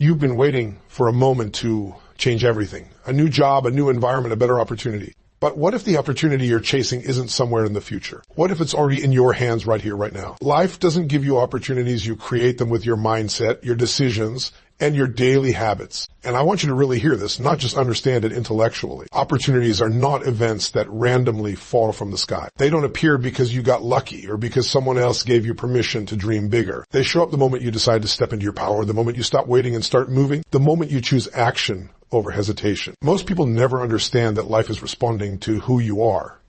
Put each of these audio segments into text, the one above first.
You've been waiting for a moment to change everything. A new job, a new environment, a better opportunity. But what if the opportunity you're chasing isn't somewhere in the future? What if it's already in your hands right here, right now? Life doesn't give you opportunities. You create them with your mindset, your decisions, and your daily habits. And I want you to really hear this, not just understand it intellectually. Opportunities are not events that randomly fall from the sky. They don't appear because you got lucky or because someone else gave you permission to dream bigger. They show up the moment you decide to step into your power, the moment you stop waiting and start moving, the moment you choose action over hesitation. Most people never understand that life is responding to who you are,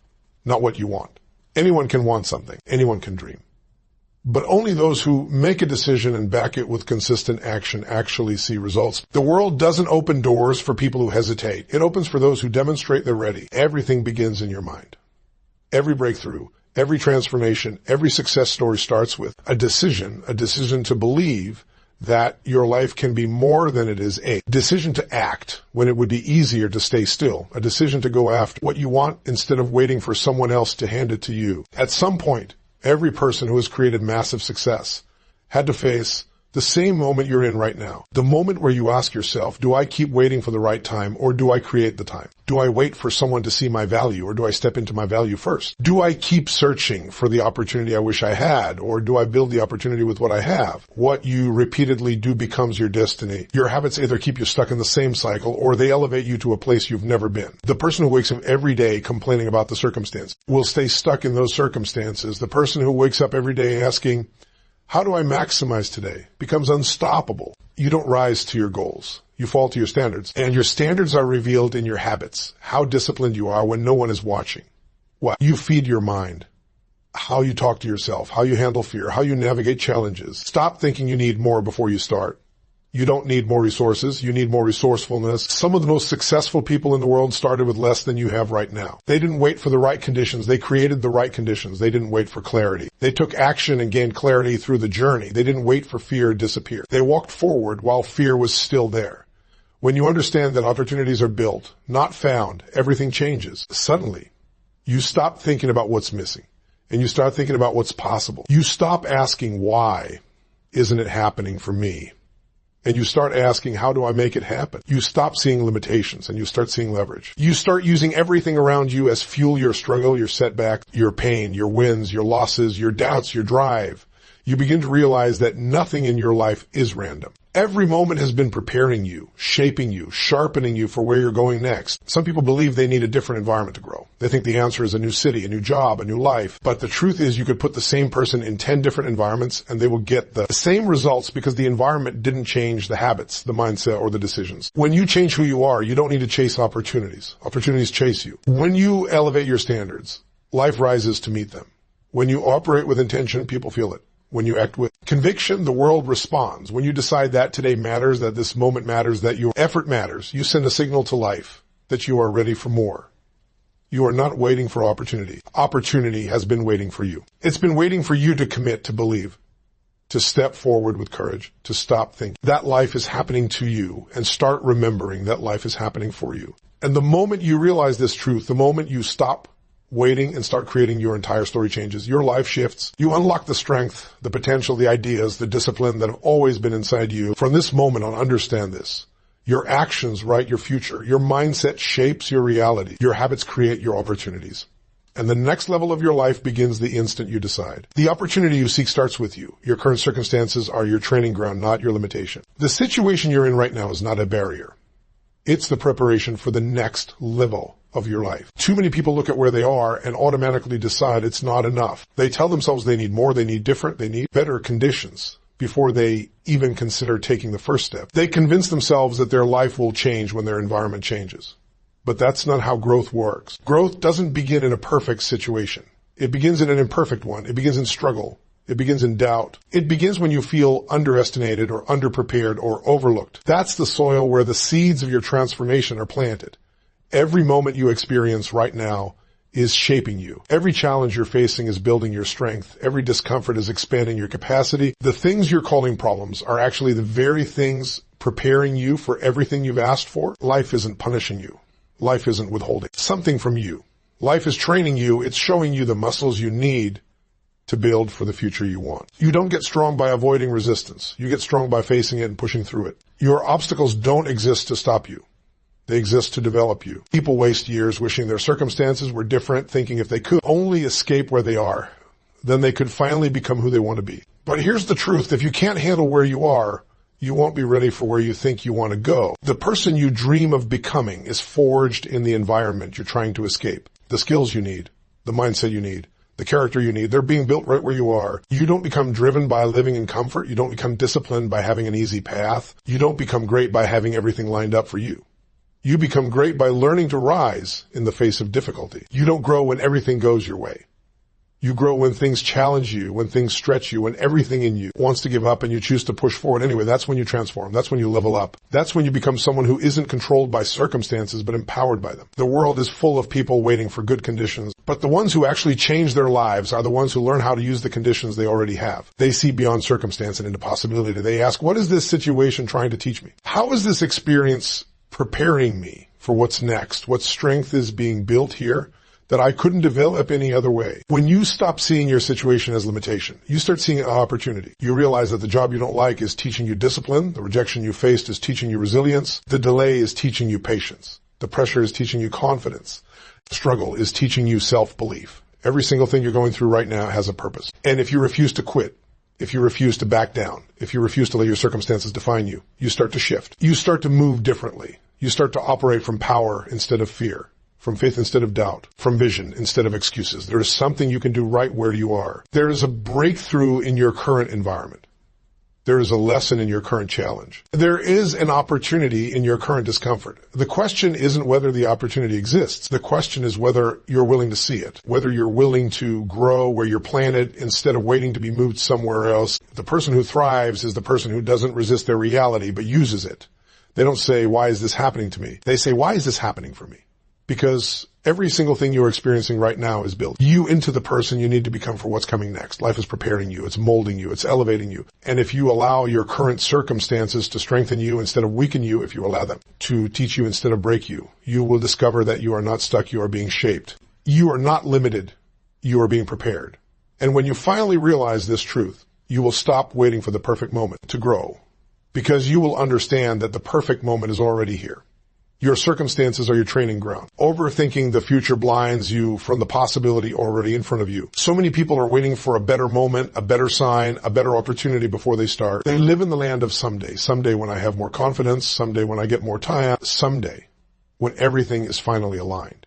not what you want. Anyone can want something. Anyone can dream. But only those who make a decision and back it with consistent action actually see results. The world doesn't open doors for people who hesitate. It opens for those who demonstrate they're ready. Everything begins in your mind. Every breakthrough, every transformation, every success story starts with a decision to believe that your life can be more than it is a decision to act when it would be easier to stay still, a decision to go after what you want instead of waiting for someone else to hand it to you. At some point, every person who has created massive success had to face the same moment you're in right now. The moment where you ask yourself, do I keep waiting for the right time or do I create the time? Do I wait for someone to see my value or do I step into my value first? Do I keep searching for the opportunity I wish I had or do I build the opportunity with what I have? What you repeatedly do becomes your destiny. Your habits either keep you stuck in the same cycle or they elevate you to a place you've never been. The person who wakes up every day complaining about the circumstance will stay stuck in those circumstances. The person who wakes up every day asking, how do I maximize today? Becomes unstoppable. You don't rise to your goals. You fall to your standards. And your standards are revealed in your habits. How disciplined you are when no one is watching. What? You feed your mind. How you talk to yourself. How you handle fear. How you navigate challenges. Stop thinking you need more before you start. You don't need more resources. You need more resourcefulness. Some of the most successful people in the world started with less than you have right now. They didn't wait for the right conditions. They created the right conditions. They didn't wait for clarity. They took action and gained clarity through the journey. They didn't wait for fear to disappear. They walked forward while fear was still there. When you understand that opportunities are built, not found, everything changes. Suddenly, you stop thinking about what's missing and you start thinking about what's possible. You stop asking, why isn't it happening for me? And you start asking, how do I make it happen? You stop seeing limitations and you start seeing leverage. You start using everything around you as fuel, your struggle, your setback, your pain, your wins, your losses, your doubts, your drive. You begin to realize that nothing in your life is random. Every moment has been preparing you, shaping you, sharpening you for where you're going next. Some people believe they need a different environment to grow. They think the answer is a new city, a new job, a new life. But the truth is you could put the same person in 10 different environments and they will get the same results because the environment didn't change the habits, the mindset, or the decisions. When you change who you are, you don't need to chase opportunities. Opportunities chase you. When you elevate your standards, life rises to meet them. When you operate with intention, people feel it. When you act with conviction, the world responds. When you decide that today matters, that this moment matters, that your effort matters, you send a signal to life that you are ready for more. You are not waiting for opportunity. Opportunity has been waiting for you. It's been waiting for you to commit, to believe, to step forward with courage, to stop thinking that life is happening to you and start remembering that life is happening for you. And the moment you realize this truth, the moment you stop waiting and start creating, your entire story changes. Your life shifts. You unlock the strength, the potential, the ideas, the discipline that have always been inside you. From this moment on, understand this. Your actions write your future. Your mindset shapes your reality. Your habits create your opportunities. And the next level of your life begins the instant you decide. The opportunity you seek starts with you. Your current circumstances are your training ground, not your limitation. The situation you're in right now is not a barrier. It's the preparation for the next level of your life. Too many people look at where they are and automatically decide it's not enough. They tell themselves they need more, they need different, they need better conditions before they even consider taking the first step. They convince themselves that their life will change when their environment changes. But that's not how growth works. Growth doesn't begin in a perfect situation. It begins in an imperfect one. It begins in struggle. It begins in doubt. It begins when you feel underestimated or underprepared or overlooked. That's the soil where the seeds of your transformation are planted. Every moment you experience right now is shaping you. Every challenge you're facing is building your strength. Every discomfort is expanding your capacity. The things you're calling problems are actually the very things preparing you for everything you've asked for. Life isn't punishing you. Life isn't withholding something from you. Life is training you. It's showing you the muscles you need to build for the future you want. You don't get strong by avoiding resistance. You get strong by facing it and pushing through it. Your obstacles don't exist to stop you. They exist to develop you. People waste years wishing their circumstances were different, thinking if they could only escape where they are, then they could finally become who they want to be. But here's the truth. If you can't handle where you are, you won't be ready for where you think you want to go. The person you dream of becoming is forged in the environment you're trying to escape. The skills you need, the mindset you need, the character you need, they're being built right where you are. You don't become driven by living in comfort. You don't become disciplined by having an easy path. You don't become great by having everything lined up for you. You become great by learning to rise in the face of difficulty. You don't grow when everything goes your way. You grow when things challenge you, when things stretch you, when everything in you wants to give up and you choose to push forward anyway. That's when you transform. That's when you level up. That's when you become someone who isn't controlled by circumstances but empowered by them. The world is full of people waiting for good conditions, but the ones who actually change their lives are the ones who learn how to use the conditions they already have. They see beyond circumstance and into possibility. They ask, what is this situation trying to teach me? How is this experience preparing me for what's next? What strength is being built here that I couldn't develop any other way? When you stop seeing your situation as limitation, you start seeing an opportunity. You realize that the job you don't like is teaching you discipline. The rejection you faced is teaching you resilience. The delay is teaching you patience. The pressure is teaching you confidence. The struggle is teaching you self-belief. Every single thing you're going through right now has a purpose. And if you refuse to quit, if you refuse to back down, if you refuse to let your circumstances define you, you start to shift. You start to move differently. You start to operate from power instead of fear, from faith instead of doubt, from vision instead of excuses. There is something you can do right where you are. There is a breakthrough in your current environment. There is a lesson in your current challenge. There is an opportunity in your current discomfort. The question isn't whether the opportunity exists. The question is whether you're willing to see it, whether you're willing to grow where you're planted instead of waiting to be moved somewhere else. The person who thrives is the person who doesn't resist their reality but uses it. They don't say, why is this happening to me? They say, why is this happening for me? Because every single thing you're experiencing right now is built you into the person you need to become for what's coming next. Life is preparing you. It's molding you. It's elevating you. And if you allow your current circumstances to strengthen you instead of weaken you, if you allow them to teach you instead of break you, you will discover that you are not stuck. You are being shaped. You are not limited. You are being prepared. And when you finally realize this truth, you will stop waiting for the perfect moment to grow, because you will understand that the perfect moment is already here. Your circumstances are your training ground. Overthinking the future blinds you from the possibility already in front of you. So many people are waiting for a better moment, a better sign, a better opportunity before they start. They live in the land of someday. Someday when I have more confidence. Someday when I get more time. Someday when everything is finally aligned.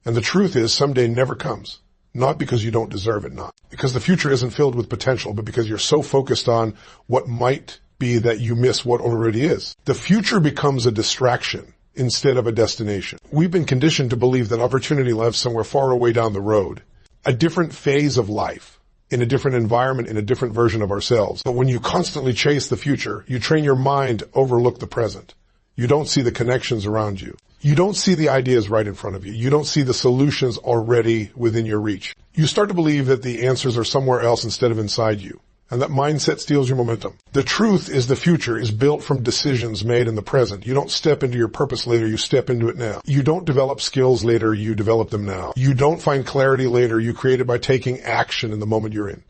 And the truth is, someday never comes. Not because you don't deserve it, not because the future isn't filled with potential, but because you're so focused on what might be that you miss what already is. The future becomes a distraction instead of a destination. We've been conditioned to believe that opportunity lives somewhere far away down the road, a different phase of life, in a different environment, in a different version of ourselves. But when you constantly chase the future, you train your mind to overlook the present. You don't see the connections around you. You don't see the ideas right in front of you. You don't see the solutions already within your reach. You start to believe that the answers are somewhere else instead of inside you. And that mindset steals your momentum. The truth is the future is built from decisions made in the present. You don't step into your purpose later, you step into it now. You don't develop skills later, you develop them now. You don't find clarity later, you create it by taking action in the moment you're in.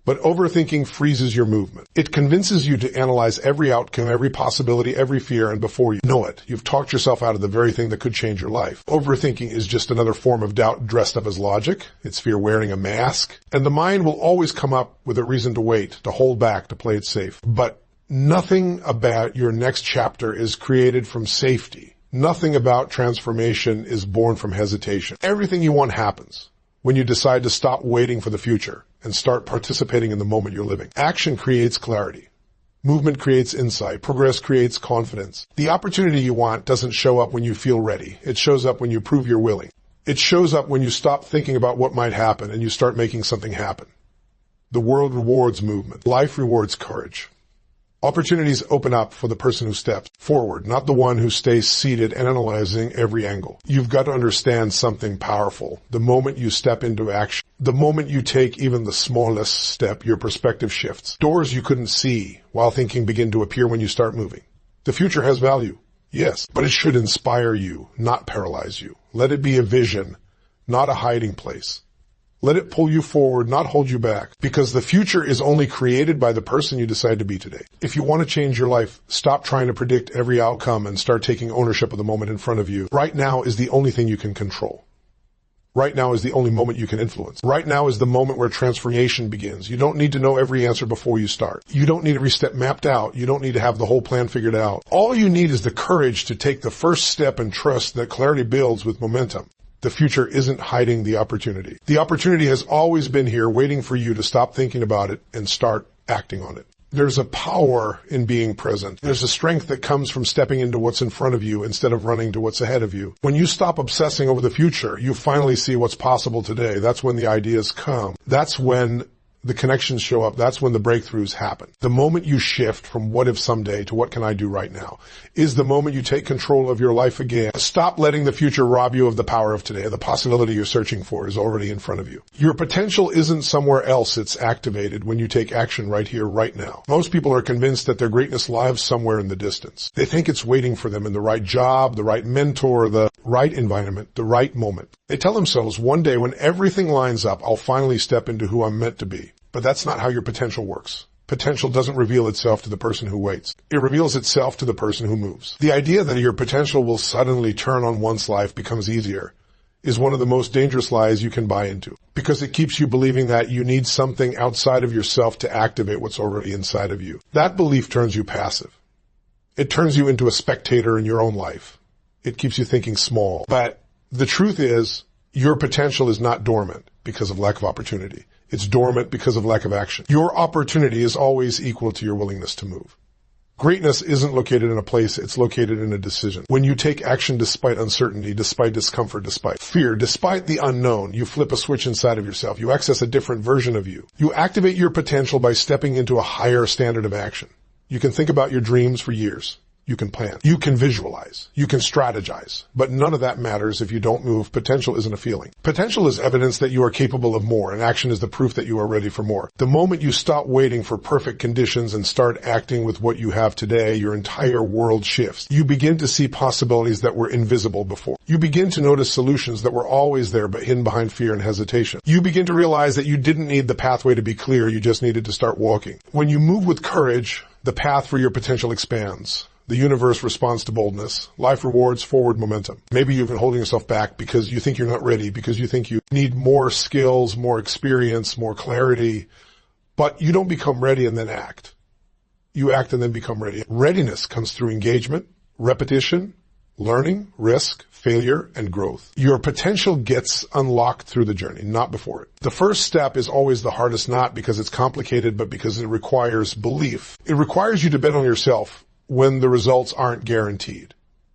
But overthinking freezes your movement. It convinces you to analyze every outcome, every possibility, every fear, and before you know it, you've talked yourself out of the very thing that could change your life. Overthinking is just another form of doubt dressed up as logic. It's fear wearing a mask. And the mind will always come up with a reason to wait, to hold back, to play it safe. But nothing about your next chapter is created from safety. Nothing about transformation is born from hesitation. Everything you want happens when you decide to stop waiting for the future and start participating in the moment you're living. Action creates clarity. Movement creates insight. Progress creates confidence. The opportunity you want doesn't show up when you feel ready. It shows up when you prove you're willing. It shows up when you stop thinking about what might happen and you start making something happen. The world rewards movement. Life rewards courage. Opportunities open up for the person who steps forward, not the one who stays seated and analyzing every angle. You've got to understand something powerful. The moment you step into action, the moment you take even the smallest step, your perspective shifts. Doors you couldn't see while thinking begin to appear when you start moving. The future has value, yes, but it should inspire you, not paralyze you. Let it be a vision, not a hiding place. Let it pull you forward, not hold you back, because the future is only created by the person you decide to be today. If you want to change your life, stop trying to predict every outcome and start taking ownership of the moment in front of you. Right now is the only thing you can control. Right now is the only moment you can influence. Right now is the moment where transformation begins. You don't need to know every answer before you start. You don't need every step mapped out. You don't need to have the whole plan figured out. All you need is the courage to take the first step and trust that clarity builds with momentum. The future isn't hiding the opportunity. The opportunity has always been here waiting for you to stop thinking about it and start acting on it. There's a power in being present. There's a strength that comes from stepping into what's in front of you instead of running to what's ahead of you. When you stop obsessing over the future, you finally see what's possible today. That's when the ideas come. That's when the connections show up. That's when the breakthroughs happen. The moment you shift from what if someday to what can I do right now is the moment you take control of your life again. Stop letting the future rob you of the power of today. The possibility you're searching for is already in front of you. Your potential isn't somewhere else. It's activated when you take action right here, right now. Most people are convinced that their greatness lies somewhere in the distance. They think it's waiting for them in the right job, the right mentor, the right environment, the right moment. They tell themselves, one day when everything lines up, I'll finally step into who I'm meant to be. But that's not how your potential works. Potential doesn't reveal itself to the person who waits. It reveals itself to the person who moves. The idea that your potential will suddenly turn on once life becomes easier is one of the most dangerous lies you can buy into, because it keeps you believing that you need something outside of yourself to activate what's already inside of you. That belief turns you passive. It turns you into a spectator in your own life. It keeps you thinking small. But the truth is, your potential is not dormant because of lack of opportunity. It's dormant because of lack of action. Your opportunity is always equal to your willingness to move. Greatness isn't located in a place, it's located in a decision. When you take action despite uncertainty, despite discomfort, despite fear, despite the unknown, you flip a switch inside of yourself. You access a different version of you. You activate your potential by stepping into a higher standard of action. You can think about your dreams for years. You can plan. You can visualize. You can strategize. But none of that matters if you don't move. Potential isn't a feeling. Potential is evidence that you are capable of more, and action is the proof that you are ready for more. The moment you stop waiting for perfect conditions and start acting with what you have today, your entire world shifts. You begin to see possibilities that were invisible before. You begin to notice solutions that were always there but hidden behind fear and hesitation. You begin to realize that you didn't need the pathway to be clear, you just needed to start walking. When you move with courage, the path for your potential expands. The universe responds to boldness. Life rewards forward momentum. Maybe you've been holding yourself back because you think you're not ready, because you think you need more skills, more experience, more clarity. But you don't become ready and then act. You act and then become ready. Readiness comes through engagement, repetition, learning, risk, failure, and growth. Your potential gets unlocked through the journey, not before it. The first step is always the hardest, not because it's complicated, but because it requires belief. It requires you to bet on yourself when the results aren't guaranteed.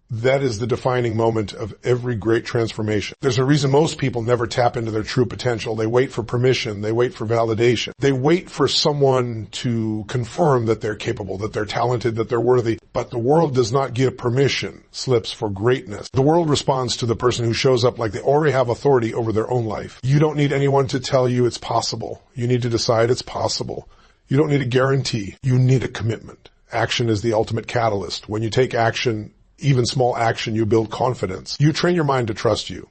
That is the defining moment of every great transformation. There's a reason most people never tap into their true potential. They wait for permission. They wait for validation. They wait for someone to confirm that they're capable, that they're talented, that they're worthy. But the world does not give permission slips for greatness. The world responds to the person who shows up like they already have authority over their own life. You don't need anyone to tell you it's possible. You need to decide it's possible. You don't need a guarantee. You need a commitment. Action is the ultimate catalyst. When you take action, even small action, you build confidence. You train your mind to trust you.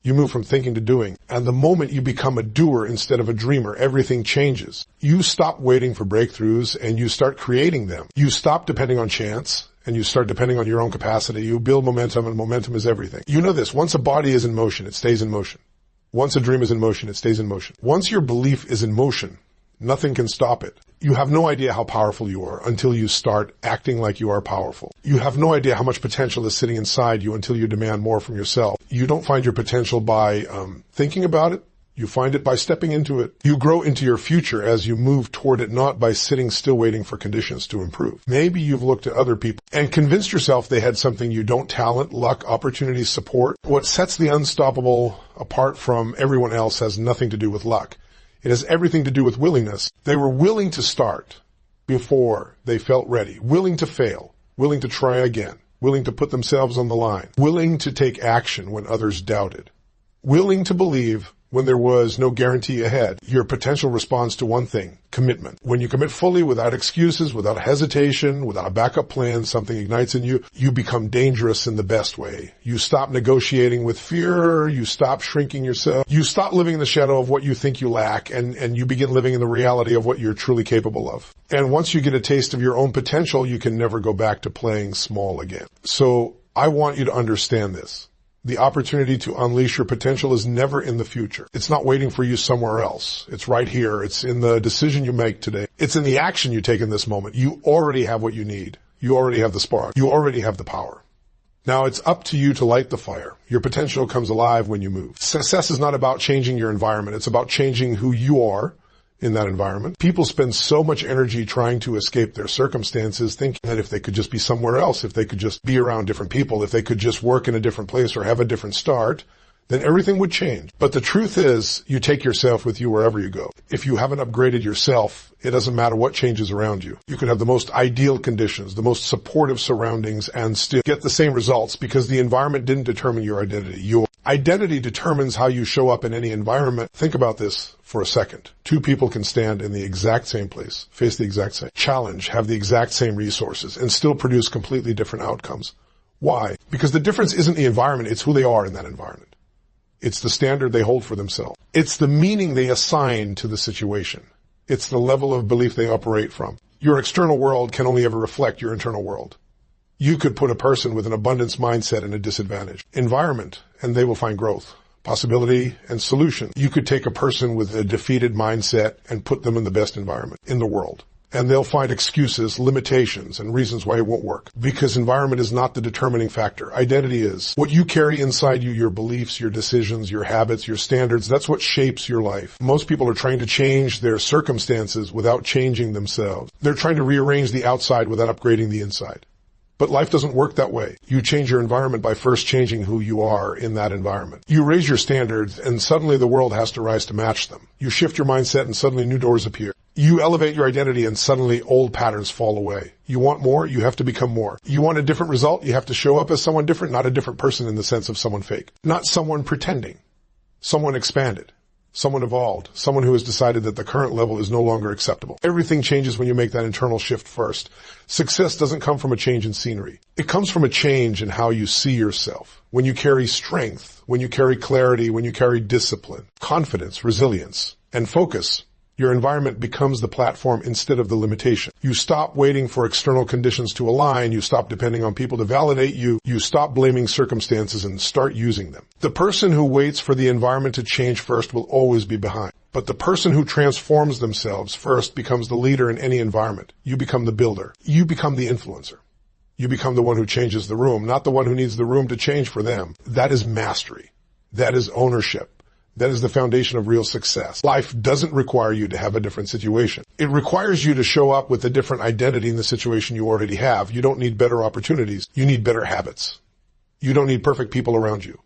You move from thinking to doing. And the moment you become a doer instead of a dreamer, everything changes. You stop waiting for breakthroughs and you start creating them. You stop depending on chance and you start depending on your own capacity. You build momentum, and momentum is everything. You know this. Once a body is in motion, it stays in motion. Once a dream is in motion, it stays in motion. Once your belief is in motion, nothing can stop it. You have no idea how powerful you are until you start acting like you are powerful. You have no idea how much potential is sitting inside you until you demand more from yourself. You don't find your potential by thinking about it. You find it by stepping into it. You grow into your future as you move toward it, not by sitting still waiting for conditions to improve. Maybe you've looked at other people and convinced yourself they had something you don't: talent, luck, opportunity, support. What sets the unstoppable apart from everyone else has nothing to do with luck. It has everything to do with willingness. They were willing to start before they felt ready, willing to fail, willing to try again, willing to put themselves on the line, willing to take action when others doubted, willing to believe when there was no guarantee ahead. Your potential responds to one thing: commitment. When you commit fully, without excuses, without hesitation, without a backup plan, something ignites in you. You become dangerous in the best way. You stop negotiating with fear. You stop shrinking yourself. You stop living in the shadow of what you think you lack, and you begin living in the reality of what you're truly capable of. And once you get a taste of your own potential, you can never go back to playing small again. So I want you to understand this. The opportunity to unleash your potential is never in the future. It's not waiting for you somewhere else. It's right here. It's in the decision you make today. It's in the action you take in this moment. You already have what you need. You already have the spark. You already have the power. Now it's up to you to light the fire. Your potential comes alive when you move. Success is not about changing your environment. It's about changing who you are in that environment. People spend so much energy trying to escape their circumstances, thinking that if they could just be somewhere else, if they could just be around different people, if they could just work in a different place or have a different start, then everything would change. But the truth is, you take yourself with you wherever you go. If you haven't upgraded yourself, it doesn't matter what changes around you. You could have the most ideal conditions, the most supportive surroundings, and still get the same results because the environment didn't determine your identity. Your identity determines how you show up in any environment. Think about this for a second. Two people can stand in the exact same place, face the exact same challenge, have the exact same resources, and still produce completely different outcomes. Why? Because the difference isn't the environment, it's who they are in that environment. It's the standard they hold for themselves. It's the meaning they assign to the situation. It's the level of belief they operate from. Your external world can only ever reflect your internal world. You could put a person with an abundance mindset in a disadvantaged environment, and they will find growth, possibility, and solution. You could take a person with a defeated mindset and put them in the best environment in the world. And they'll find excuses, limitations, and reasons why it won't work. Because environment is not the determining factor. Identity is. What you carry inside you, your beliefs, your decisions, your habits, your standards, that's what shapes your life. Most people are trying to change their circumstances without changing themselves. They're trying to rearrange the outside without upgrading the inside. But life doesn't work that way. You change your environment by first changing who you are in that environment. You raise your standards, and suddenly the world has to rise to match them. You shift your mindset, and suddenly new doors appear. You elevate your identity, and suddenly old patterns fall away. You want more, you have to become more. You want a different result, you have to show up as someone different, not a different person in the sense of someone fake. Not someone pretending. Someone expanded. Someone evolved. Someone who has decided that the current level is no longer acceptable. Everything changes when you make that internal shift first. Success doesn't come from a change in scenery. It comes from a change in how you see yourself. When you carry strength, when you carry clarity, when you carry discipline, confidence, resilience, and focus, your environment becomes the platform instead of the limitation. You stop waiting for external conditions to align. You stop depending on people to validate you. You stop blaming circumstances and start using them. The person who waits for the environment to change first will always be behind. But the person who transforms themselves first becomes the leader in any environment. You become the builder. You become the influencer. You become the one who changes the room, not the one who needs the room to change for them. That is mastery. That is ownership. That is the foundation of real success. Life doesn't require you to have a different situation. It requires you to show up with a different identity in the situation you already have. You don't need better opportunities. You need better habits. You don't need perfect people around you.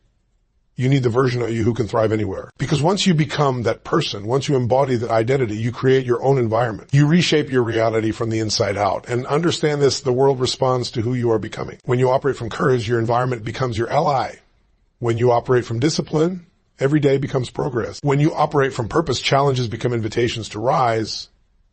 You need the version of you who can thrive anywhere. Because once you become that person, once you embody that identity, you create your own environment. You reshape your reality from the inside out. And understand this, the world responds to who you are becoming. When you operate from courage, your environment becomes your ally. When you operate from discipline, every day becomes progress. When you operate from purpose, challenges become invitations to rise.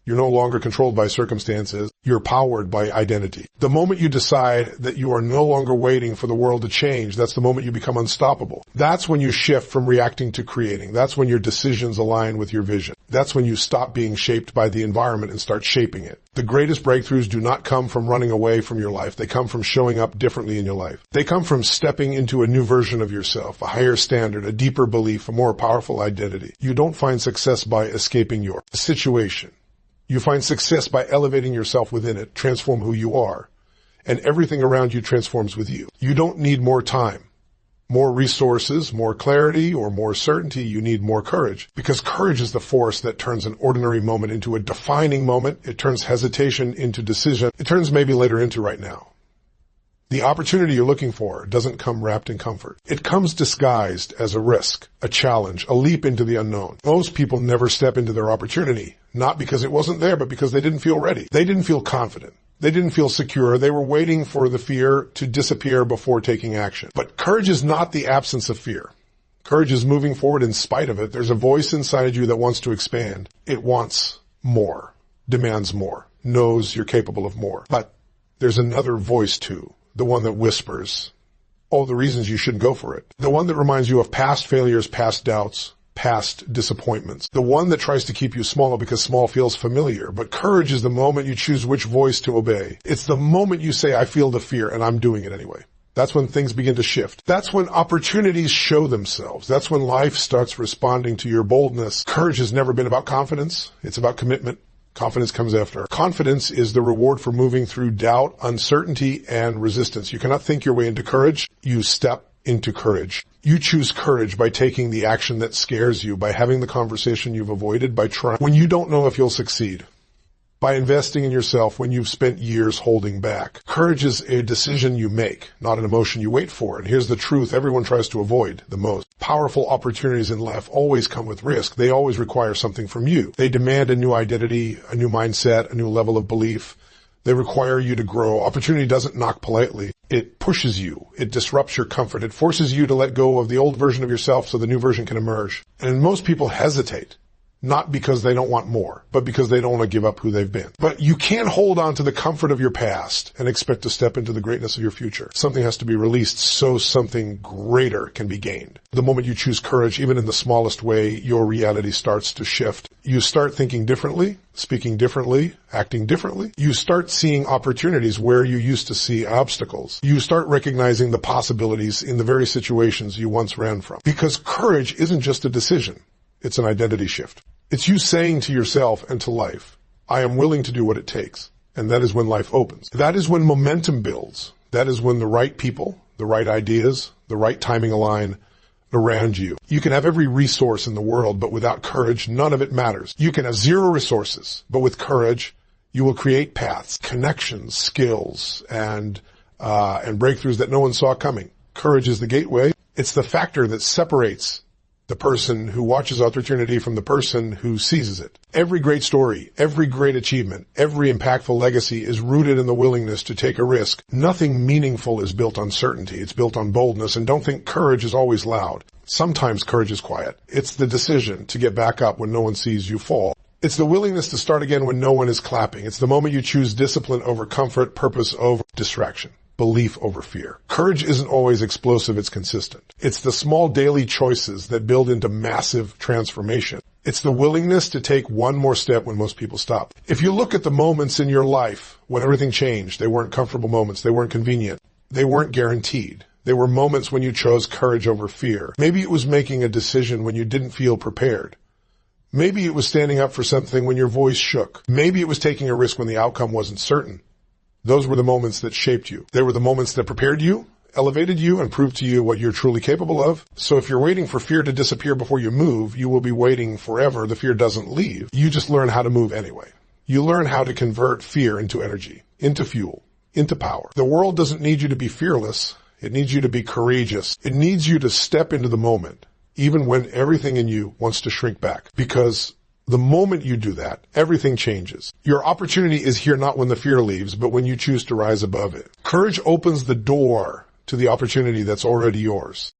You're no longer controlled by circumstances. You're powered by identity. The moment you decide that you are no longer waiting for the world to change, that's the moment you become unstoppable. That's when you shift from reacting to creating. That's when your decisions align with your vision. That's when you stop being shaped by the environment and start shaping it. The greatest breakthroughs do not come from running away from your life. They come from showing up differently in your life. They come from stepping into a new version of yourself, a higher standard, a deeper belief, a more powerful identity. You don't find success by escaping your situation. You find success by elevating yourself within it, transform who you are, and everything around you transforms with you. You don't need more time, more resources, more clarity, or more certainty. You need more courage, because courage is the force that turns an ordinary moment into a defining moment. It turns hesitation into decision. It turns maybe later into right now. The opportunity you're looking for doesn't come wrapped in comfort. It comes disguised as a risk, a challenge, a leap into the unknown. Most people never step into their opportunity, not because it wasn't there, but because they didn't feel ready. They didn't feel confident. They didn't feel secure. They were waiting for the fear to disappear before taking action. But courage is not the absence of fear. Courage is moving forward in spite of it. There's a voice inside you that wants to expand. It wants more, demands more, knows you're capable of more. But there's another voice too, the one that whispers all the reasons you shouldn't go for it. The one that reminds you of past failures, past doubts, past disappointments. The one that tries to keep you small because small feels familiar. But courage is the moment you choose which voice to obey. It's the moment you say, I feel the fear and I'm doing it anyway. That's when things begin to shift. That's when opportunities show themselves. That's when life starts responding to your boldness. Courage has never been about confidence. It's about commitment. Confidence comes after. Confidence is the reward for moving through doubt, uncertainty, and resistance. You cannot think your way into courage. You step into courage. You choose courage by taking the action that scares you, by having the conversation you've avoided, by trying when you don't know if you'll succeed, by investing in yourself when you've spent years holding back. Courage is a decision you make, not an emotion you wait for. And here's the truth everyone tries to avoid the most. Powerful opportunities in life always come with risk. They always require something from you. They demand a new identity, a new mindset, a new level of belief. They require you to grow. Opportunity doesn't knock politely. It pushes you. It disrupts your comfort. It forces you to let go of the old version of yourself so the new version can emerge. And most people hesitate. Not because they don't want more, but because they don't want to give up who they've been. But you can't hold on to the comfort of your past and expect to step into the greatness of your future. Something has to be released so something greater can be gained. The moment you choose courage, even in the smallest way, your reality starts to shift. You start thinking differently, speaking differently, acting differently. You start seeing opportunities where you used to see obstacles. You start recognizing the possibilities in the very situations you once ran from. Because courage isn't just a decision. It's an identity shift. It's you saying to yourself and to life, I am willing to do what it takes. And that is when life opens. That is when momentum builds. That is when the right people, the right ideas, the right timing align around you. You can have every resource in the world, but without courage, none of it matters. You can have zero resources, but with courage, you will create paths, connections, skills, and breakthroughs that no one saw coming. Courage is the gateway. It's the factor that separates the person who watches opportunity from the person who seizes it. Every great story, every great achievement, every impactful legacy is rooted in the willingness to take a risk. Nothing meaningful is built on certainty. It's built on boldness. And don't think courage is always loud. Sometimes courage is quiet. It's the decision to get back up when no one sees you fall. It's the willingness to start again when no one is clapping. It's the moment you choose discipline over comfort, purpose over distraction. Belief over fear. Courage isn't always explosive, it's consistent. It's the small daily choices that build into massive transformation. It's the willingness to take one more step when most people stop. If you look at the moments in your life when everything changed, they weren't comfortable moments, they weren't convenient, they weren't guaranteed. They were moments when you chose courage over fear. Maybe it was making a decision when you didn't feel prepared. Maybe it was standing up for something when your voice shook. Maybe it was taking a risk when the outcome wasn't certain. Those were the moments that shaped you. They were the moments that prepared you, elevated you, and proved to you what you're truly capable of. So if you're waiting for fear to disappear before you move, you will be waiting forever. The fear doesn't leave. You just learn how to move anyway. You learn how to convert fear into energy, into fuel, into power. The world doesn't need you to be fearless. It needs you to be courageous. It needs you to step into the moment, even when everything in you wants to shrink back. Because the moment you do that, everything changes. Your opportunity is here not when the fear leaves, but when you choose to rise above it. Courage opens the door to the opportunity that's already yours.